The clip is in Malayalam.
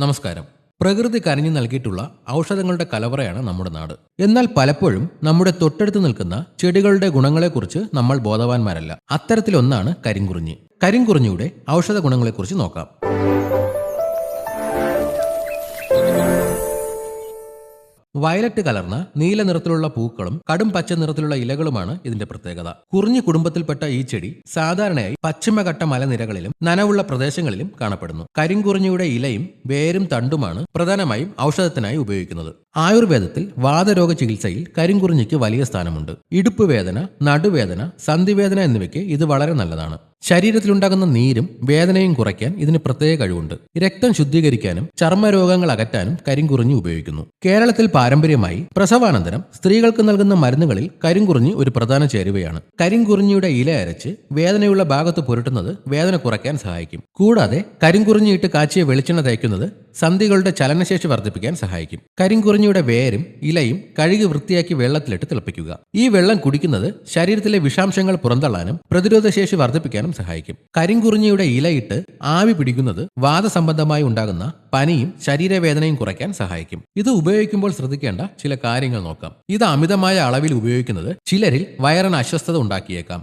നമസ്കാരം. പ്രകൃതി കനിഞ്ഞു നൽകിയിട്ടുള്ള ഔഷധങ്ങളുടെ കലവറയാണ് നമ്മുടെ നാട്. എന്നാൽ പലപ്പോഴും നമ്മുടെ തൊട്ടടുത്ത് നിൽക്കുന്ന ചെടികളുടെ ഗുണങ്ങളെക്കുറിച്ച് നമ്മൾ ബോധവാന്മാരല്ല. അത്തരത്തിലൊന്നാണ് കരിങ്കുറിഞ്ഞി. കരിങ്കുറിഞ്ഞിയുടെ ഔഷധ ഗുണങ്ങളെക്കുറിച്ച് നോക്കാം. വയലറ്റ് കലർന്ന നീല നിറത്തിലുള്ള പൂക്കളും കടും പച്ച നിറത്തിലുള്ള ഇലകളുമാണ് ഇതിന്റെ പ്രത്യേകത. കുറിഞ്ഞി കുടുംബത്തിൽപ്പെട്ട ഈ ചെടി സാധാരണയായി പശ്ചിമഘട്ട മലനിരകളിലും നനവുള്ള പ്രദേശങ്ങളിലും കാണപ്പെടുന്നു. കരിങ്കുറിഞ്ഞിയുടെ ഇലയും വേരും തണ്ടുമാണ് പ്രധാനമായും ഔഷധത്തിനായി ഉപയോഗിക്കുന്നത്. ആയുർവേദത്തിൽ വാതരോഗ ചികിത്സയിൽ കരിങ്കുറിഞ്ഞിക്ക് വലിയ സ്ഥാനമുണ്ട്. ഇടുപ്പ് വേദന, നടുവേദന, സന്ധിവേദന എന്നിവയ്ക്ക് ഇത് വളരെ നല്ലതാണ്. ശരീരത്തിലുണ്ടാകുന്ന നീരും വേദനയും കുറയ്ക്കാൻ ഇതിന് പ്രത്യേക കഴിവുണ്ട്. രക്തം ശുദ്ധീകരിക്കാനും ചർമ്മരോഗങ്ങൾ അകറ്റാനും കരിങ്കുറിഞ്ഞി ഉപയോഗിക്കുന്നു. കേരളത്തിൽ പാരമ്പര്യമായി പ്രസവാനന്തരം സ്ത്രീകൾക്ക് നൽകുന്ന മരുന്നുകളിൽ കരിങ്കുറിഞ്ഞി ഒരു പ്രധാന ചേരുവയാണ്. കരിങ്കുറിഞ്ഞിയുടെ ഇല അരച്ച് വേദനയുള്ള ഭാഗത്ത് പുരട്ടുന്നത് വേദന കുറയ്ക്കാൻ സഹായിക്കും. കൂടാതെ കരിങ്കുറിഞ്ഞിയിട്ട് കാച്ചിയ വെളിച്ചെണ്ണ തേക്കുന്നത് സന്ധികളുടെ ചലനശേഷി വർദ്ധിപ്പിക്കാൻ സഹായിക്കും. കരിങ്കുറിഞ്ഞിയുടെ വേരും ഇലയും കഴുകി വൃത്തിയാക്കി വെള്ളത്തിലിട്ട് തിളപ്പിക്കുക. ഈ വെള്ളം കുടിക്കുന്നത് ശരീരത്തിലെ വിഷാംശങ്ങൾ പുറന്തള്ളാനും പ്രതിരോധശേഷി വർദ്ധിപ്പിക്കാനും സഹായിക്കും. കരിങ്കുറിഞ്ഞിയുടെ ഇലയിട്ട് ആവി പിടിക്കുന്നത് വാതസംബന്ധമായി ഉണ്ടാകുന്ന പനിയും ശരീരവേദനയും കുറയ്ക്കാൻ സഹായിക്കും. ഇത് ഉപയോഗിക്കുമ്പോൾ ശ്രദ്ധിക്കേണ്ട ചില കാര്യങ്ങൾ നോക്കാം. ഇത് അമിതമായ അളവിൽ ഉപയോഗിക്കുന്നത് ചിലരിൽ വയറിന് അസ്വസ്ഥത ഉണ്ടാക്കിയേക്കാം.